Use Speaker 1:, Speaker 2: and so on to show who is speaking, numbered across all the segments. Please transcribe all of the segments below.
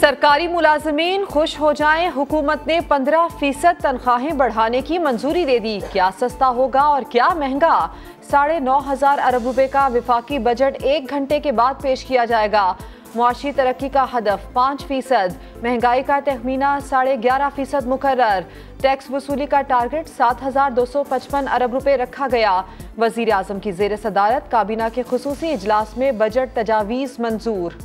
Speaker 1: सरकारी मुलाजमीन खुश हो जाएं, हुकूमत ने 15% तनख्वाहें बढ़ाने की मंजूरी दे दी। क्या सस्ता होगा और क्या महंगा? 9,500 अरब रुपए का विफाकी बजट 1 घंटे के बाद पेश किया जाएगा। मुआशी तरक्की का हदफ 5%, महंगाई का तखमीना 11.5% मुकर्रर। टैक्स वसूली का टारगेट 7,255 अरब रुपए रखा गया। वजीर आजम की जेर सदारत काबीना के खुसूसी इजलास में बजट तजावीज़ मंजूर।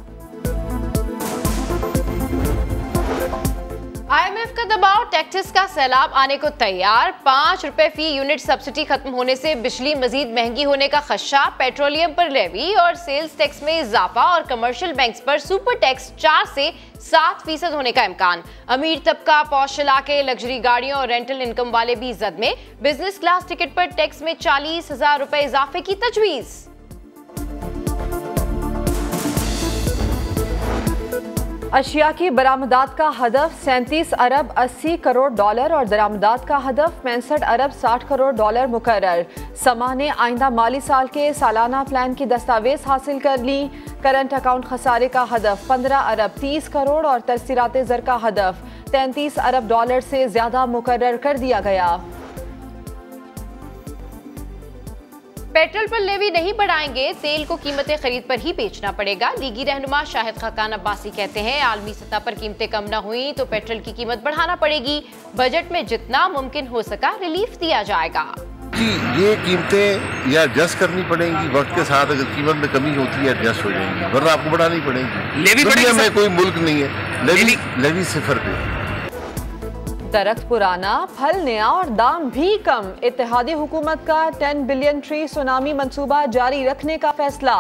Speaker 2: IMF का दबाव, टैक्सेस का सैलाब आने को तैयार। 5 रुपए फी यूनिट सब्सिडी खत्म होने से बिजली मजीद महंगी होने का खदशा। पेट्रोलियम पर लेवी और सेल्स टैक्स में इजाफा और कमर्शियल बैंक्स पर सुपर टैक्स 4 से 7% होने का इम्कान। अमीर तबका, पॉश इलाके, लग्जरी गाड़ियों और रेंटल इनकम वाले भी जद में। बिजनेस क्लास टिकट पर टैक्स में 40,000 रुपए इजाफे की तजवीज़।
Speaker 1: अशिया की बरामदात का हदफ 37 अरब 80 करोड़ डॉलर और दरामदात का हदफ 65 अरब 60 करोड़ डॉलर मुकर्रर। समा ने आइंदा माली साल के सालाना प्लान की दस्तावेज हासिल कर ली। करंट अकाउंट खसारे का हदफ 15 अरब 30 करोड़ और तरसीरात ज़र का हदफ 33 अरब डॉलर से ज्यादा मुकर्रर कर दिया गया।
Speaker 2: पेट्रोल पर लेवी नहीं बढ़ाएंगे, तेल को कीमतें खरीद पर ही बेचना पड़ेगा। लीगी रहनुमा शाहिद खाकान अब्बासी कहते हैं आलमी सतह पर कीमतें कम न हुई तो पेट्रोल की कीमत बढ़ाना पड़ेगी। बजट में जितना मुमकिन हो सका रिलीफ दिया जाएगा।
Speaker 3: ये कीमतें या एडजस्ट करनी पड़ेंगी, वक्त के साथ अगर कीमत में कमी होती है एडजस्ट हो जाएंगी, वरना आपको बढ़ानी पड़ेगी। दुनिया में कोई मुल्क नहीं है लेवी सिफर पे।
Speaker 1: दरख्त पुराना, फल नया और दाम भी कम। इत्तेहादी हुकूमत का 10 बिलियन ट्री सुनामी मंसूबा जारी रखने का फैसला।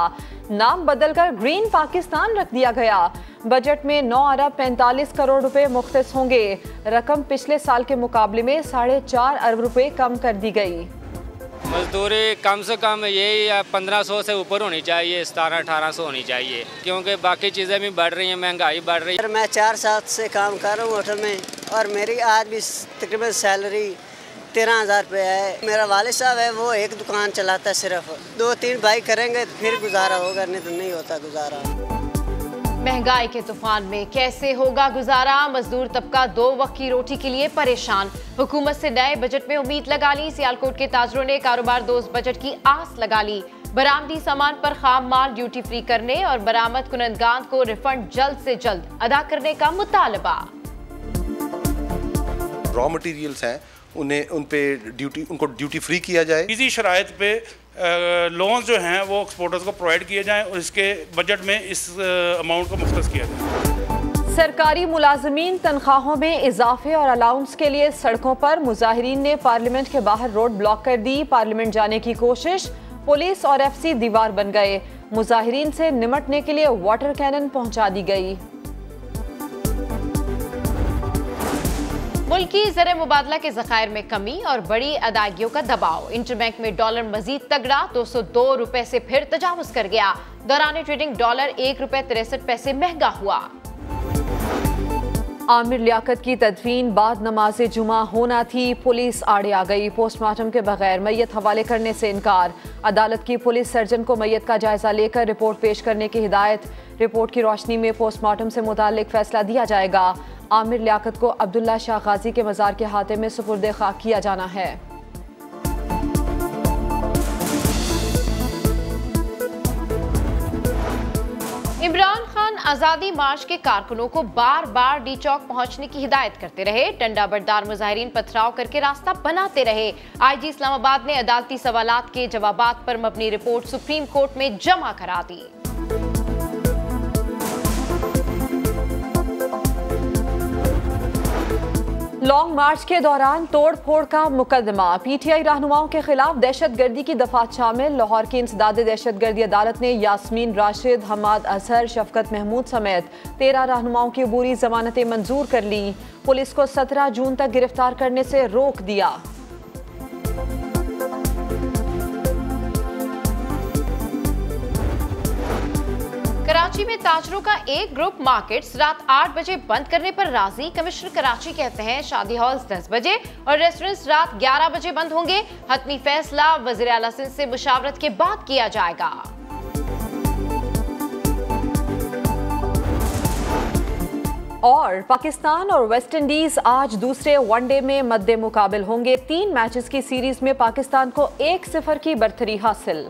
Speaker 1: नाम बदलकर ग्रीन पाकिस्तान रख दिया गया। बजट में 9 अरब 45 करोड़ रुपए मुख्तस होंगे। रकम पिछले साल के मुकाबले में 4.5 अरब रुपए कम कर दी गई।
Speaker 4: मजदूरी कम से कम यही 1500 से ऊपर होनी चाहिए, 1700-1800 होनी चाहिए, क्योंकि बाकी चीज़ें भी बढ़ रही हैं, महंगाई बढ़ रही है।
Speaker 5: मैं 4 साल से काम कर रहा हूँ होटल में और मेरी आज भी तकरीबन सैलरी 13,000 रुपये है। मेरा वालिद साहब है, वो एक दुकान चलाता है, सिर्फ 2-3 भाई करेंगे फिर गुजारा होगा, नहीं तो नहीं होता गुजारा।
Speaker 2: महंगाई के तूफान में कैसे होगा गुजारा? मजदूर तबका 2 वक्त की रोटी के लिए परेशान। हुकूमत से नए बजट में उम्मीद लगा ली। सियालकोट के ताजरों ने कारोबार दोस्त बजट की आस लगा ली। बरामदी सामान पर खाम माल ड्यूटी फ्री करने और बरामद कुनंदगान को रिफंड जल्द से जल्द अदा करने का मुतालबा।
Speaker 6: रॉ मटेरियल्स हैं उनको ड्यूटी फ्री किया जाए।
Speaker 7: इसी शराइत पे लोन्स जो हैं वो एक्सपोर्टर्स को प्रोवाइड किए जाएं और इसके बजट में इस अमाउंट को मुख्तस किया जाए।
Speaker 1: सरकारी मुलाजमीन तनख्वाहों में इजाफे और अलाउंस के लिए सड़कों पर। मुजाहिरीन ने पार्लियामेंट के बाहर रोड ब्लॉक कर दी। पार्लियामेंट जाने की कोशिश, पुलिस और FC दीवार बन गए। मुजाहिरीन से निमटने के लिए वाटर कैनन पहुंचा दी गई।
Speaker 2: मुल्की ज़र मुबादला के ज़खायर में कमी और बड़ी अदायगियों का दबाव। इंटरबैंक में डॉलर मजीद तगड़ा, 202 रुपए से फिर तजावुज कर गया। दौरान ट्रेडिंग डॉलर 1 रुपए 63 पैसे महंगा हुआ। आमिर लियाकत की तदफीन बाद नमाज जुमा होना थी, पुलिस आड़े आ गई। पोस्टमार्टम के बगैर मैयत हवाले करने से इनकार। अदालत की पुलिस सर्जन को मैयत का जायजा लेकर रिपोर्ट पेश करने की हिदायत। रिपोर्ट की रोशनी में पोस्टमार्टम से मुताल्लिक फैसला दिया जाएगा। आमिर लियाकत को अब्दुल्ला शाह गाजी के मज़ार के हाथे में सुपुर्द खाक किया जाना है। इमरान खान आज़ादी मार्च के कारकुनों को बार बार डी चौक पहुंचने की हिदायत करते रहे। डंडा बरदार मुजाहिरीन पथराव करके रास्ता बनाते रहे। IG इस्लामाबाद ने अदालती सवालात के जवाबात पर मबनी रिपोर्ट सुप्रीम कोर्ट में जमा करा दी।
Speaker 1: लॉन्ग मार्च के दौरान तोड़ फोड़ का मुकदमा। PTI रहनुमाओं के खिलाफ दहशतगर्दी की दफात शामिल। लाहौर की इंसदाद दहशतगर्दी अदालत ने यास्मीन राशिद, हमाद अजहर, शफकत महमूद समेत 13 रहनुमाओं की अबूरी जमानतें मंजूर कर ली। पुलिस को 17 जून तक गिरफ्तार करने से रोक दिया।
Speaker 2: कराची में ताजरों का एक ग्रुप मार्केट्स रात 8 बजे बंद करने पर राजी। कमिश्नर कराची कहते हैं शादी हॉल्स 10 बजे और रेस्टोरेंट्स रात 11 बजे बंद होंगे। हतमी फैसला वज़ीर आला सिंध से मुशावरत के बाद किया जाएगा।
Speaker 1: और पाकिस्तान और वेस्ट इंडीज आज दूसरे वनडे में मद्दे मुकाबिल होंगे। 3 मैचेस की सीरीज में पाकिस्तान को 1-0 की बरतरी हासिल।